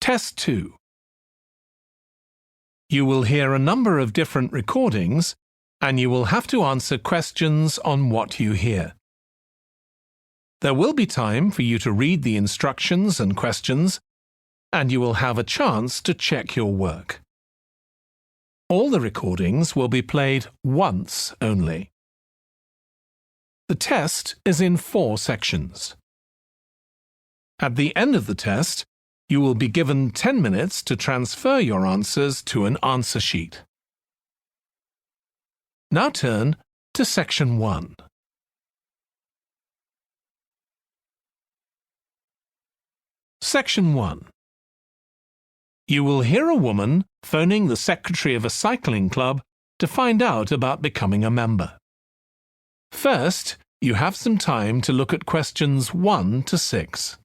Test 2. You will hear a number of different recordings, and you will have to answer questions on what you hear. There will be time for you to read the instructions and questions, and you will have a chance to check your work. All the recordings will be played once only. The test is in 4 sections. At the end of the test, you will be given 10 minutes to transfer your answers to an answer sheet. Now turn to Section 1. Section 1. You will hear a woman phoning the secretary of a cycling club to find out about becoming a member. First, you have some time to look at questions 1 to 6.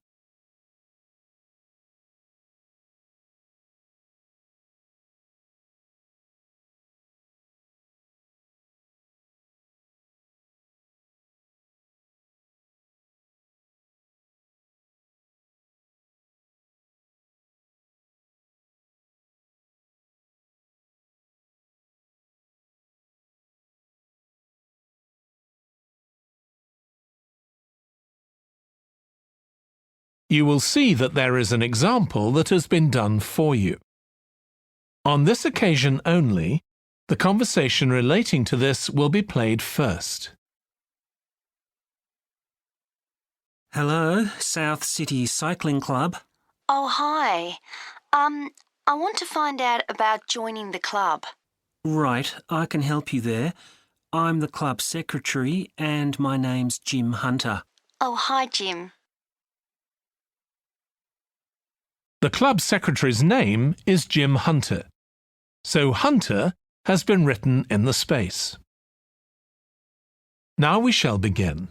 You will see that there is an example that has been done for you. On this occasion only, the conversation relating to this will be played first. Hello, South City Cycling Club. Oh, hi. I want to find out about joining the club. Right, I can help you there. I'm the club secretary and my name's Jim Hunter. Oh, hi, Jim. The club secretary's name is Jim Hunter, so Hunter has been written in the space. Now we shall begin.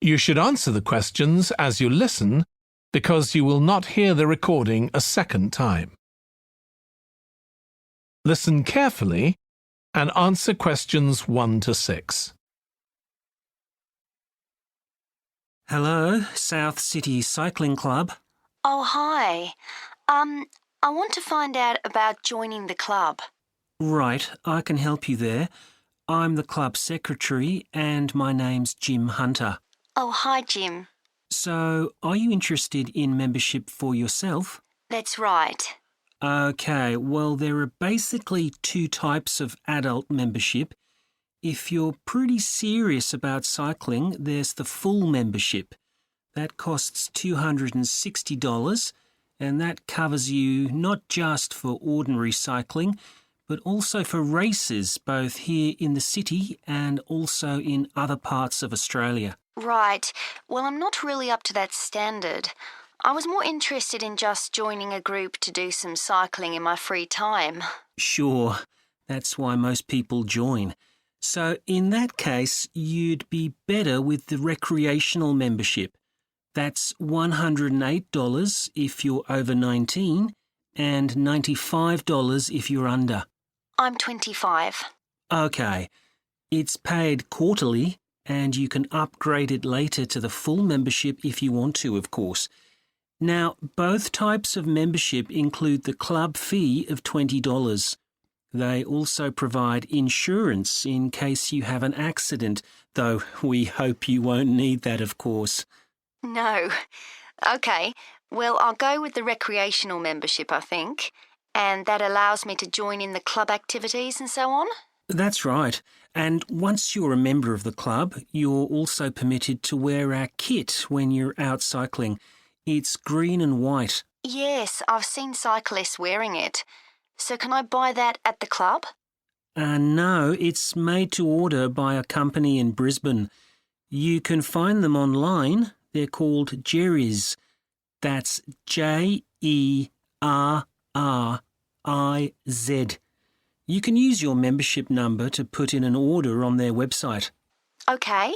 You should answer the questions as you listen because you will not hear the recording a second time. Listen carefully and answer questions 1 to 6. Hello, South City Cycling Club. Oh, hi. I want to find out about joining the club. Right, I can help you there. I'm the club secretary and my name's Jim Hunter. Oh, hi, Jim. So, are you interested in membership for yourself? That's right. Okay, well, there are basically 2 types of adult membership. If you're pretty serious about cycling, there's the full membership. That costs $260, and that covers you not just for ordinary cycling, but also for races both here in the city and also in other parts of Australia. Right. Well, I'm not really up to that standard. I was more interested in just joining a group to do some cycling in my free time. Sure, that's why most people join. So in that case, you'd be better with the recreational membership. That's $108 if you're over 19 and $95 if you're under. I'm 25. Okay, it's paid quarterly and you can upgrade it later to the full membership if you want to, of course. Now, both types of membership include the club fee of $20. They also provide insurance in case you have an accident, though we hope you won't need that, of course. No. Okay, well, I'll go with the recreational membership, I think, and that allows me to join in the club activities and so on. That's right. And once you're a member of the club, you're also permitted to wear our kit when you're out cycling. It's green and white. Yes, I've seen cyclists wearing it. So can I buy that at the club? No, it's made to order by a company in Brisbane. You can find them online. They're called Jerry's. That's Jerriz. You can use your membership number to put in an order on their website. Okay.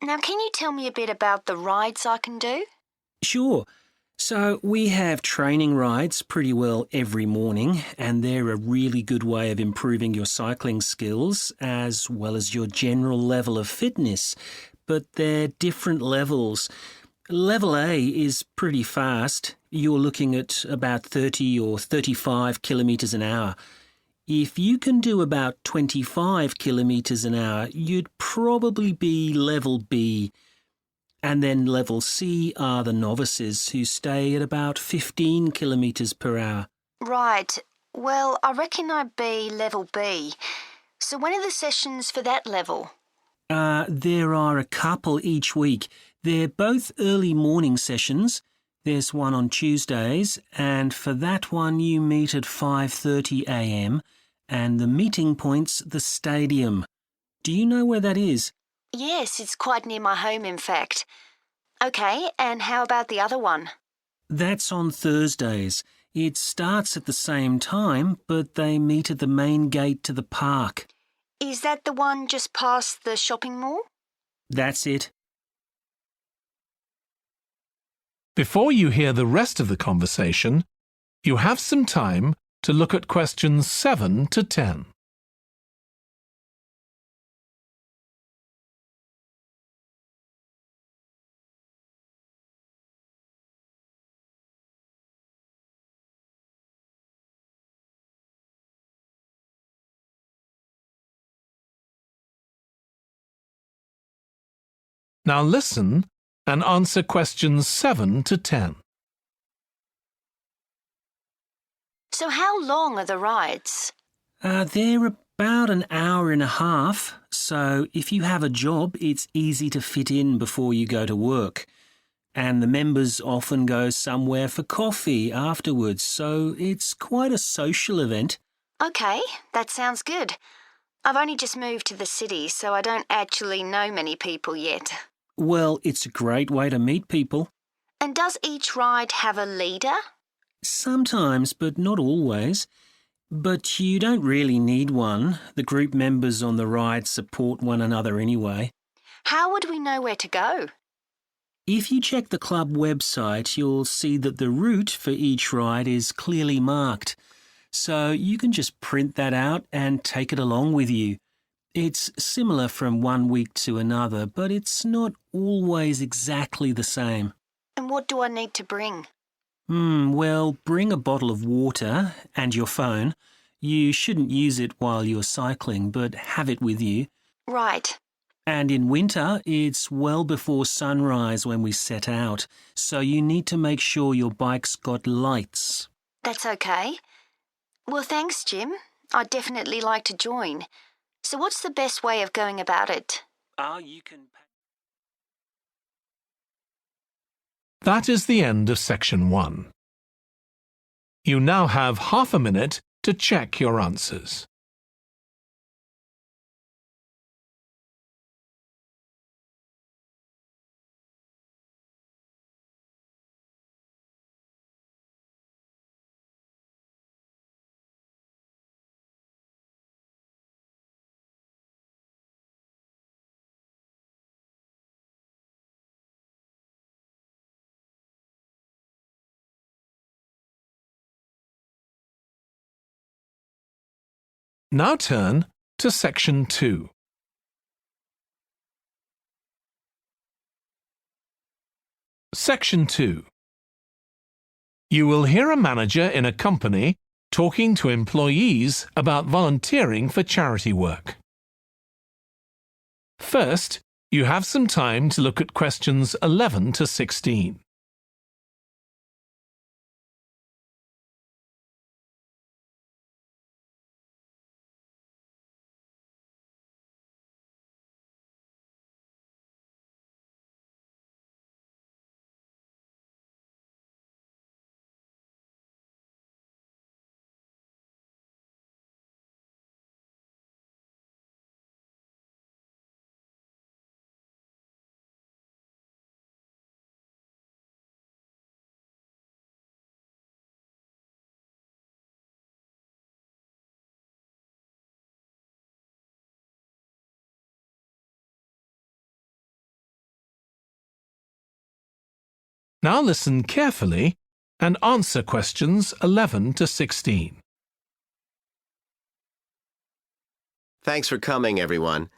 Now, can you tell me a bit about the rides I can do? Sure. So we have training rides pretty well every morning, and they're a really good way of improving your cycling skills as well as your general level of fitness. But they're different levels. Level A is pretty fast. You're looking at about 30 or 35 kilometres an hour. If you can do about 25 kilometres an hour, you'd probably be level B. And then level C are the novices who stay at about 15 kilometres per hour. Right. Well, I reckon I'd be level B. So when are the sessions for that level? There are a couple each week. They're both early morning sessions. There's one on Tuesdays, and for that one you meet at 5:30 a.m, and the meeting point's the stadium. Do you know where that is? Yes, it's quite near my home, in fact. OK, and how about the other one? That's on Thursdays. It starts at the same time, but they meet at the main gate to the park. Is that the one just past the shopping mall? That's it. Before you hear the rest of the conversation, you have some time to look at questions 7 to 10. Now listen and answer questions 7 to 10. So how long are the rides? They're about an hour and a half, so if you have a job, it's easy to fit in before you go to work. And the members often go somewhere for coffee afterwards, so it's quite a social event. OK, that sounds good. I've only just moved to the city, so I don't actually know many people yet. Well, it's a great way to meet people. And does each ride have a leader? Sometimes, but not always. But you don't really need one. The group members on the ride support one another anyway. How would we know where to go? If you check the club website, you'll see that the route for each ride is clearly marked. So you can just print that out and take it along with you. It's similar from one week to another, but it's not always exactly the same. And what do I need to bring? Well, bring a bottle of water and your phone. You shouldn't use it while you're cycling, but have it with you. Right. And in winter, it's well before sunrise when we set out, so you need to make sure your bike's got lights. That's OK. Well, thanks, Jim. I'd definitely like to join. So what's the best way of going about it? You can... That is the end of section 1. You now have half a minute to check your answers. Now turn to section 2. Section 2. You will hear a manager in a company talking to employees about volunteering for charity work. First, you have some time to look at questions 11 to 16. Now listen carefully and answer questions 11 to 16. Thanks for coming, everyone.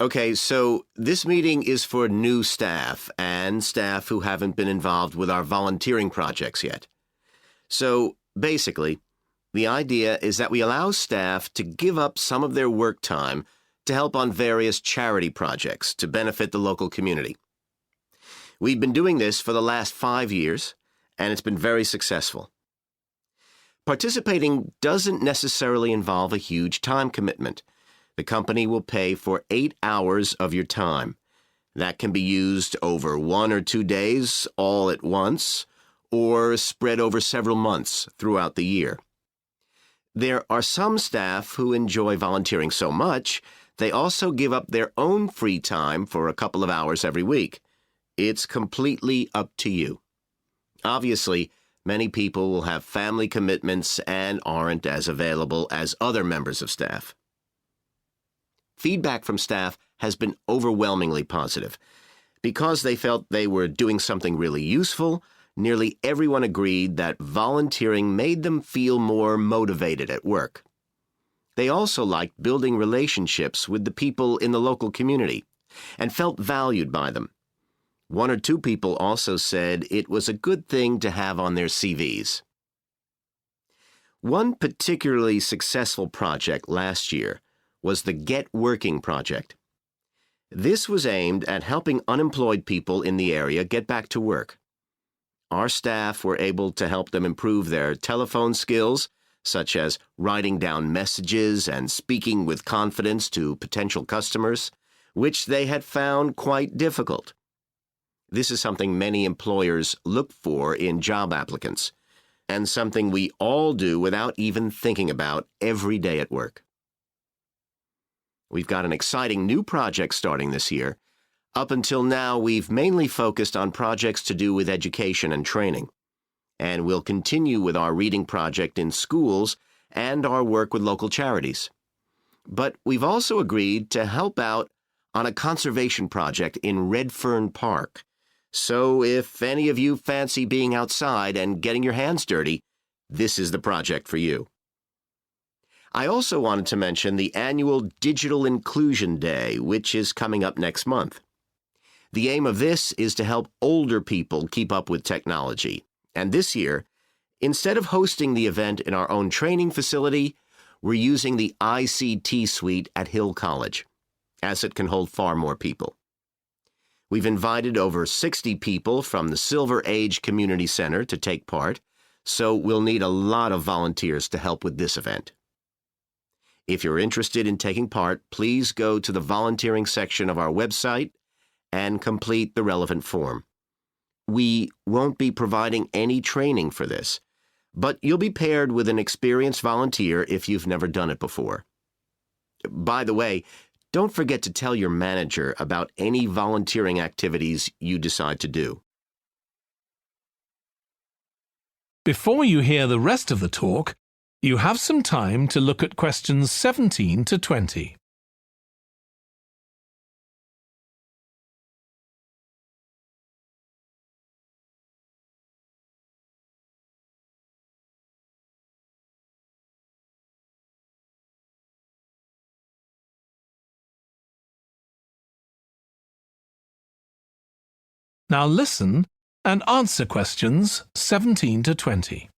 Okay, so this meeting is for new staff and staff who haven't been involved with our volunteering projects yet. So basically, the idea is that we allow staff to give up some of their work time to help on various charity projects to benefit the local community. We've been doing this for the last 5 years, and it's been very successful. Participating doesn't necessarily involve a huge time commitment. The company will pay for 8 hours of your time. That can be used over 1 or 2 days all at once, or spread over several months throughout the year. There are some staff who enjoy volunteering so much, they also give up their own free time for a couple of hours every week. It's completely up to you. Obviously, many people will have family commitments and aren't as available as other members of staff. Feedback from staff has been overwhelmingly positive. Because they felt they were doing something really useful, nearly everyone agreed that volunteering made them feel more motivated at work. They also liked building relationships with the people in the local community and felt valued by them. 1 or 2 people also said it was a good thing to have on their CVs. One particularly successful project last year was the Get Working project. This was aimed at helping unemployed people in the area get back to work. Our staff were able to help them improve their telephone skills, such as writing down messages and speaking with confidence to potential customers, which they had found quite difficult. This is something many employers look for in job applicants, and something we all do without even thinking about every day at work. We've got an exciting new project starting this year. Up until now, we've mainly focused on projects to do with education and training, and we'll continue with our reading project in schools and our work with local charities. But we've also agreed to help out on a conservation project in Redfern Park. So if any of you fancy being outside and getting your hands dirty, this is the project for you. I also wanted to mention the annual Digital Inclusion Day, which is coming up next month. The aim of this is to help older people keep up with technology. And this year, instead of hosting the event in our own training facility, we're using the ICT suite at Hill College, as it can hold far more people. We've invited over 60 people from the Silver Age Community Center to take part, so we'll need a lot of volunteers to help with this event. If you're interested in taking part, please go to the volunteering section of our website and complete the relevant form. We won't be providing any training for this, but you'll be paired with an experienced volunteer if you've never done it before. By the way, don't forget to tell your manager about any volunteering activities you decide to do. Before you hear the rest of the talk, you have some time to look at questions 17 to 20. Now listen and answer questions 17 to 20.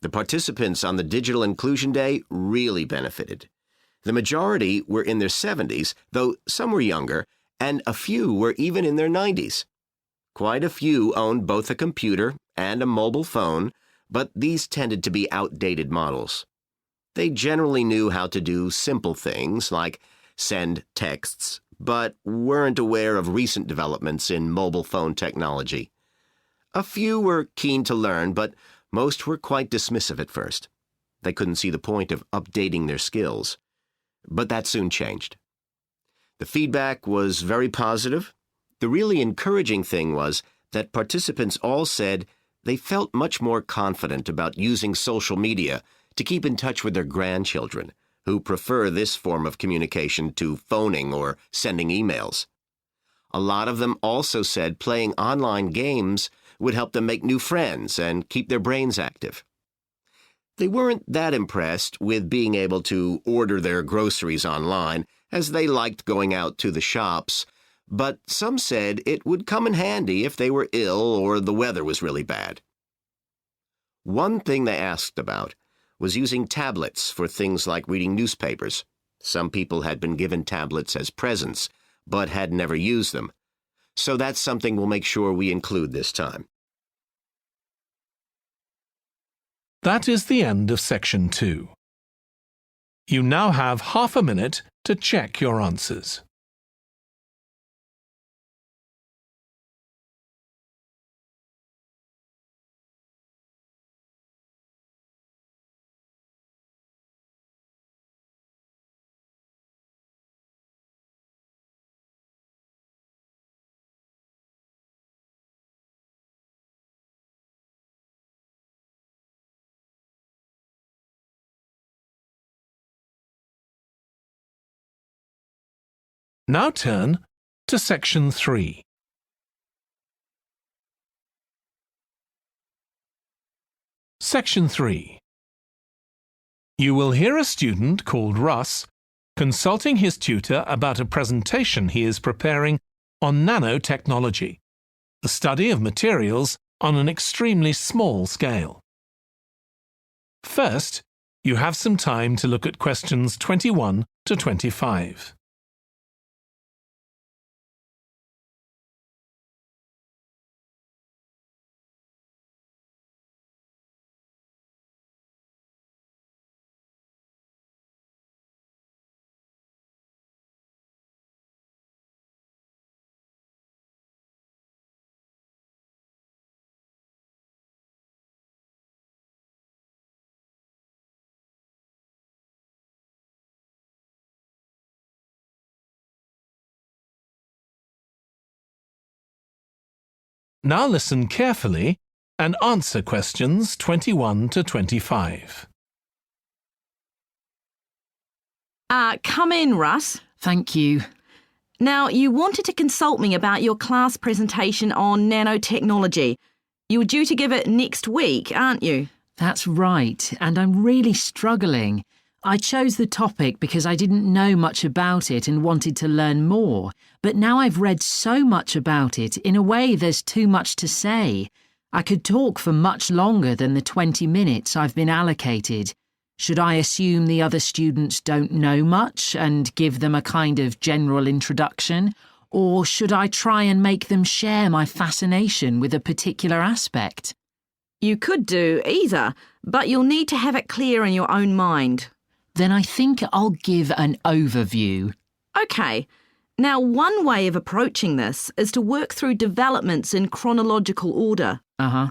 The participants on the Digital Inclusion Day really benefited. The majority were in their 70s, though some were younger, and a few were even in their 90s. Quite a few owned both a computer and a mobile phone, but these tended to be outdated models. They generally knew how to do simple things like send texts, but weren't aware of recent developments in mobile phone technology. A few were keen to learn, but most were quite dismissive at first. They couldn't see the point of updating their skills. But that soon changed. The feedback was very positive. The really encouraging thing was that participants all said they felt much more confident about using social media to keep in touch with their grandchildren, who prefer this form of communication to phoning or sending emails. A lot of them also said playing online games would help them make new friends and keep their brains active. They weren't that impressed with being able to order their groceries online, as they liked going out to the shops, but some said it would come in handy if they were ill or the weather was really bad. One thing they asked about was using tablets for things like reading newspapers. Some people had been given tablets as presents, but had never used them. So that's something we'll make sure we include this time. That is the end of section 2. You now have half a minute to check your answers. Now turn to section 3. Section 3. You will hear a student called Russ consulting his tutor about a presentation he is preparing on nanotechnology, the study of materials on an extremely small scale. First, you have some time to look at questions 21 to 25. Now listen carefully and answer questions 21 to 25. Come in, Russ. Thank you. Now, you wanted to consult me about your class presentation on nanotechnology. You were due to give it next week, aren't you? That's right, and I'm really struggling. I chose the topic because I didn't know much about it and wanted to learn more, but now I've read so much about it, in a way there's too much to say. I could talk for much longer than the 20 minutes I've been allocated. Should I assume the other students don't know much and give them a kind of general introduction? Or should I try and make them share my fascination with a particular aspect? You could do either, but you'll need to have it clear in your own mind. Then I think I'll give an overview. OK. Now, one way of approaching this is to work through developments in chronological order. Uh-huh.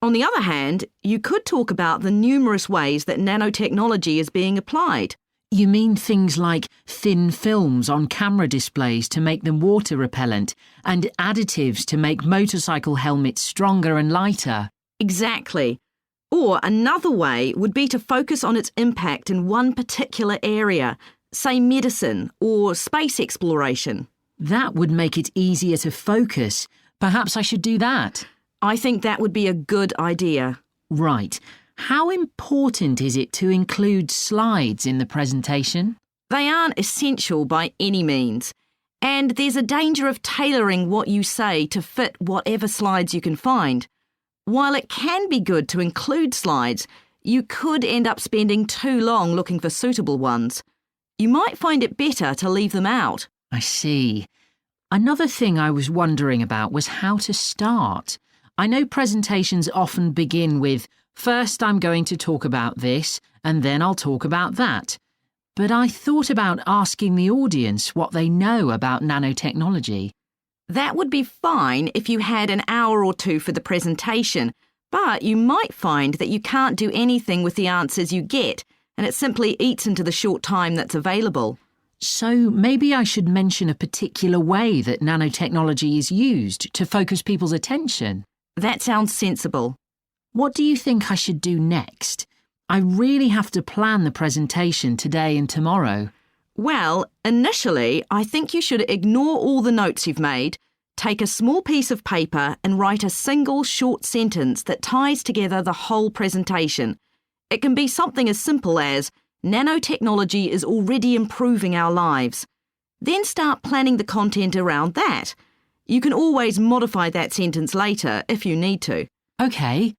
On the other hand, you could talk about the numerous ways that nanotechnology is being applied. You mean things like thin films on camera displays to make them water repellent and additives to make motorcycle helmets stronger and lighter? Exactly. Or another way would be to focus on its impact in one particular area, say medicine or space exploration. That would make it easier to focus. Perhaps I should do that. I think that would be a good idea. Right. How important is it to include slides in the presentation? They aren't essential by any means, and there's a danger of tailoring what you say to fit whatever slides you can find. While it can be good to include slides, you could end up spending too long looking for suitable ones. You might find it better to leave them out. I see. Another thing I was wondering about was how to start. I know presentations often begin with, first I'm going to talk about this, and then I'll talk about that. But I thought about asking the audience what they know about nanotechnology. That would be fine if you had an hour or two for the presentation, but you might find that you can't do anything with the answers you get, and it simply eats into the short time that's available. So maybe I should mention a particular way that nanotechnology is used to focus people's attention. That sounds sensible. What do you think I should do next? I really have to plan the presentation today and tomorrow. Well, initially, I think you should ignore all the notes you've made, take a small piece of paper and write a single short sentence that ties together the whole presentation. It can be something as simple as, nanotechnology is already improving our lives. Then start planning the content around that. You can always modify that sentence later if you need to. OK.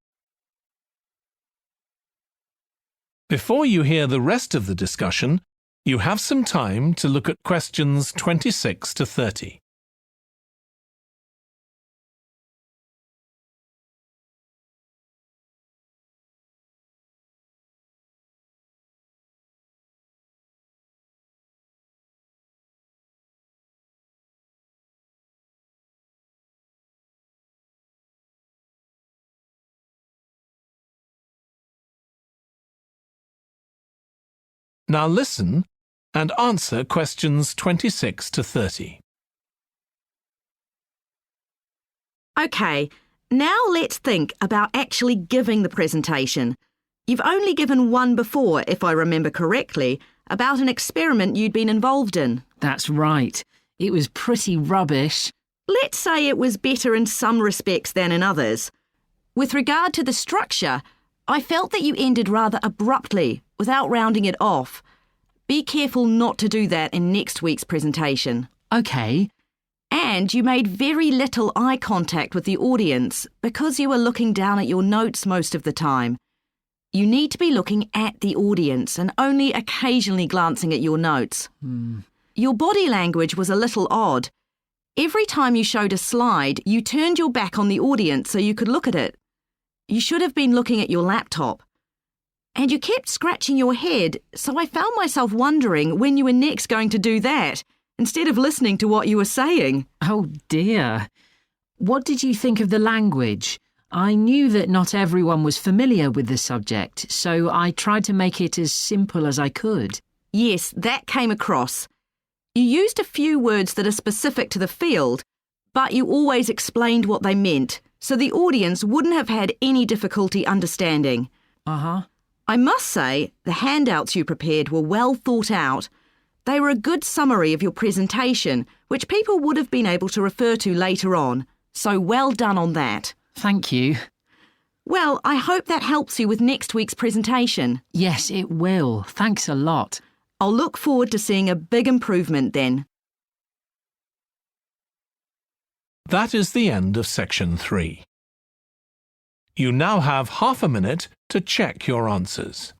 Before you hear the rest of the discussion, you have some time to look at questions 26 to 30. Now listen and answer questions 26 to 30. OK, now let's think about actually giving the presentation. You've only given one before, if I remember correctly, about an experiment you'd been involved in. That's right. It was pretty rubbish. Let's say it was better in some respects than in others. With regard to the structure, I felt that you ended rather abruptly, without rounding it off. Be careful not to do that in next week's presentation. OK. And you made very little eye contact with the audience because you were looking down at your notes most of the time. You need to be looking at the audience and only occasionally glancing at your notes. Your body language was a little odd. Every time you showed a slide, you turned your back on the audience so you could look at it. You should have been looking at your laptop. And you kept scratching your head, so I found myself wondering when you were next going to do that, instead of listening to what you were saying. Oh dear. What did you think of the language? I knew that not everyone was familiar with the subject, so I tried to make it as simple as I could. Yes, that came across. You used a few words that are specific to the field, but you always explained what they meant, so the audience wouldn't have had any difficulty understanding. Uh-huh. I must say, the handouts you prepared were well thought out. They were a good summary of your presentation, which people would have been able to refer to later on. So well done on that. Thank you. Well, I hope that helps you with next week's presentation. Yes, it will. Thanks a lot. I'll look forward to seeing a big improvement then. That is the end of section 3. You now have half a minute to check your answers.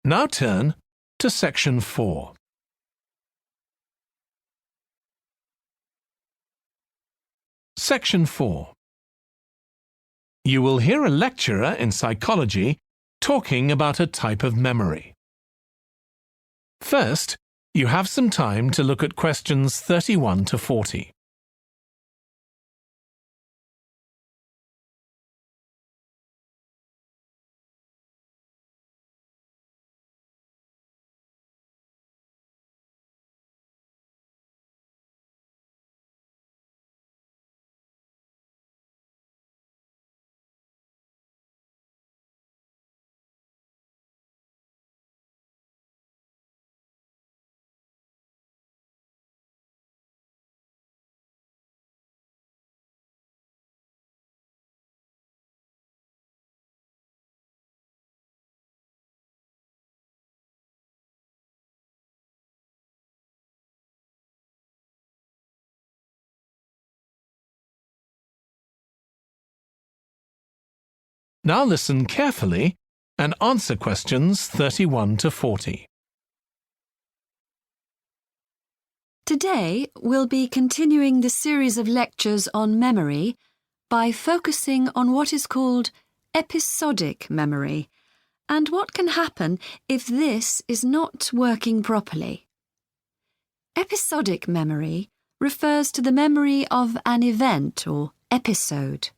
Now turn to section 4. Section 4. You will hear a lecturer in psychology talking about a type of memory. First, you have some time to look at questions 31 to 40. Now listen carefully and answer questions 31 to 40. Today, we'll be continuing the series of lectures on memory by focusing on what is called episodic memory and what can happen if this is not working properly. Episodic memory refers to the memory of an event or episode.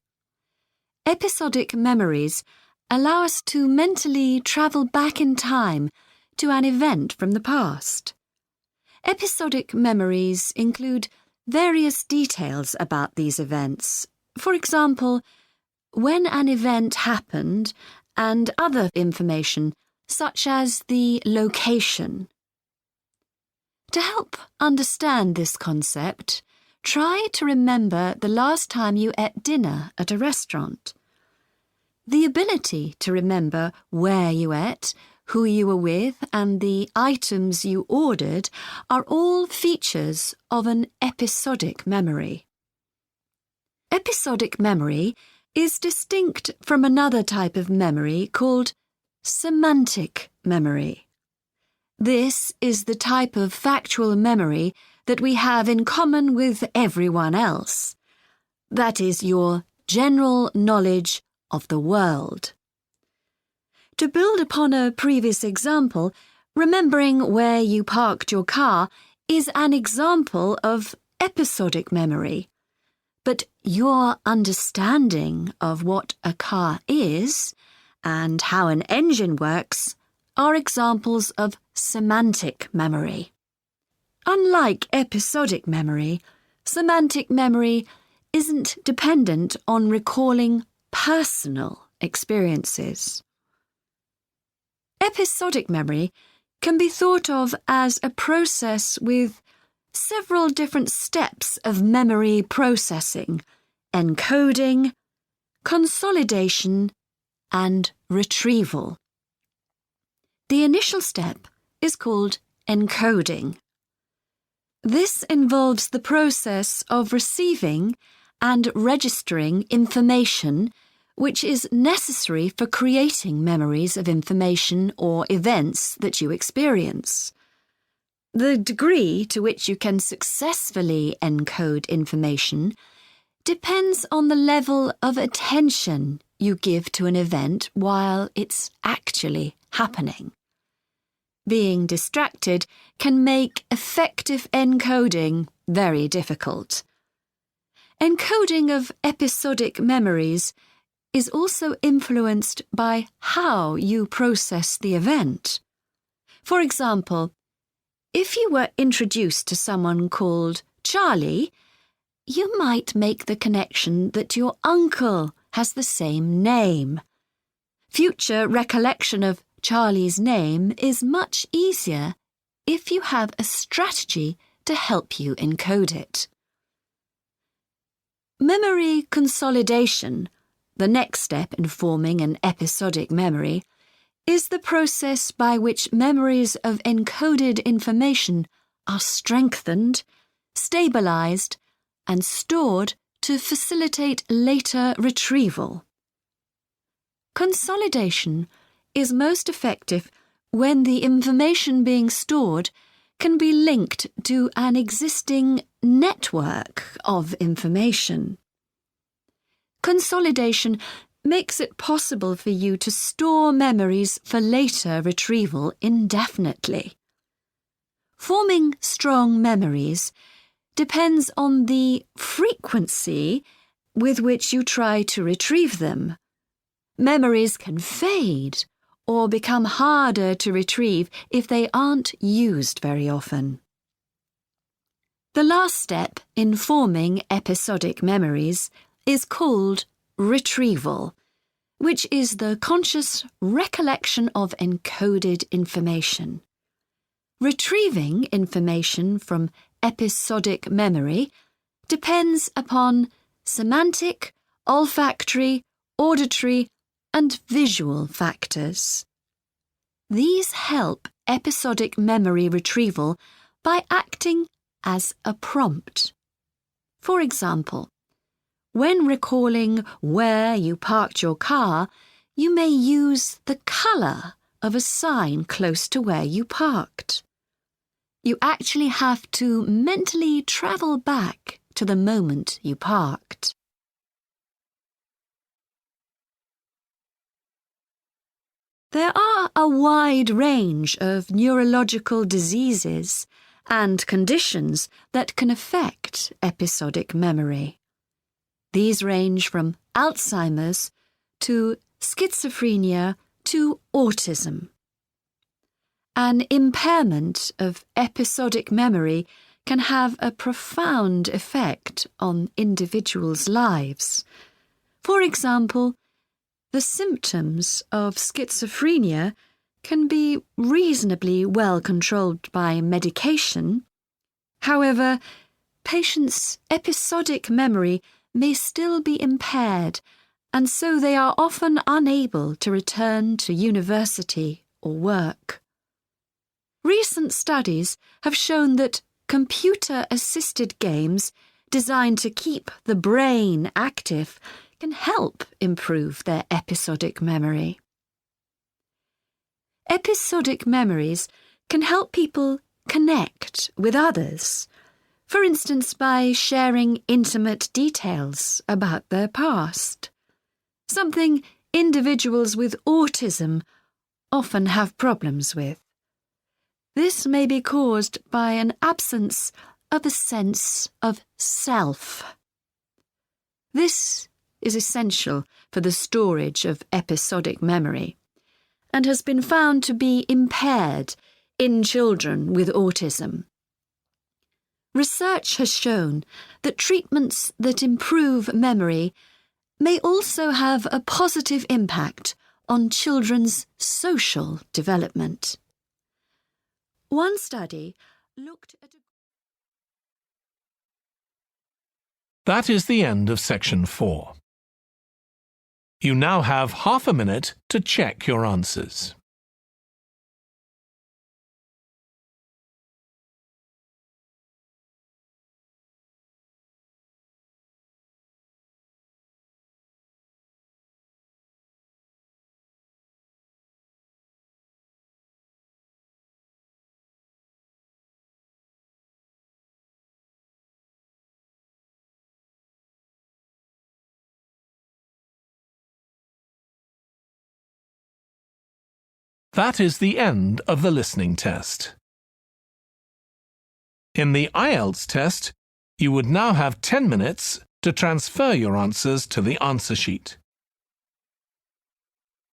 Episodic memories allow us to mentally travel back in time to an event from the past. Episodic memories include various details about these events. For example, when an event happened and other information such as the location. To help understand this concept, try to remember the last time you ate dinner at a restaurant. The ability to remember where you ate, who you were with, and the items you ordered are all features of an episodic memory. Episodic memory is distinct from another type of memory called semantic memory. This is the type of factual memory that we have in common with everyone else. That is your general knowledge of the world. To build upon a previous example, remembering where you parked your car is an example of episodic memory. But your understanding of what a car is and how an engine works are examples of semantic memory. Unlike episodic memory, semantic memory isn't dependent on recalling personal experiences. Episodic memory can be thought of as a process with several different steps of memory processing, encoding, consolidation, and retrieval. The initial step is called encoding. This involves the process of receiving and registering information which is necessary for creating memories of information or events that you experience. The degree to which you can successfully encode information depends on the level of attention you give to an event while it's actually happening. Being distracted can make effective encoding very difficult. Encoding of episodic memories is also influenced by how you process the event. For example, if you were introduced to someone called Charlie, you might make the connection that your uncle has the same name. Future recollection of Charlie's name is much easier if you have a strategy to help you encode it. Memory consolidation, the next step in forming an episodic memory, is the process by which memories of encoded information are strengthened, stabilized, and stored to facilitate later retrieval. Consolidation is most effective when the information being stored can be linked to an existing network of information. Consolidation makes it possible for you to store memories for later retrieval indefinitely. Forming strong memories depends on the frequency with which you try to retrieve them. Memories can fade or become harder to retrieve if they aren't used very often. The last step in forming episodic memories is called retrieval, which is the conscious recollection of encoded information. Retrieving information from episodic memory depends upon semantic, olfactory, auditory, and visual factors. These help episodic memory retrieval by acting as a prompt. For example, when recalling where you parked your car, you may use the colour of a sign close to where you parked. You actually have to mentally travel back to the moment you parked. There are a wide range of neurological diseases and conditions that can affect episodic memory. These range from Alzheimer's to schizophrenia to autism. An impairment of episodic memory can have a profound effect on individuals' lives. For example, the symptoms of schizophrenia can be reasonably well controlled by medication. However, patients' episodic memory may still be impaired, and so they are often unable to return to university or work. Recent studies have shown that computer-assisted games designed to keep the brain active can help improve their episodic memory. Episodic memories can help people connect with others, for instance by sharing intimate details about their past, something individuals with autism often have problems with. This may be caused by an absence of a sense of self. This is essential for the storage of episodic memory and has been found to be impaired in children with autism. Research has shown that treatments that improve memory may also have a positive impact on children's social development. One study looked at That is the end of section 4. You now have half a minute to check your answers. That is the end of the listening test. In the IELTS test, you would now have 10 minutes to transfer your answers to the answer sheet.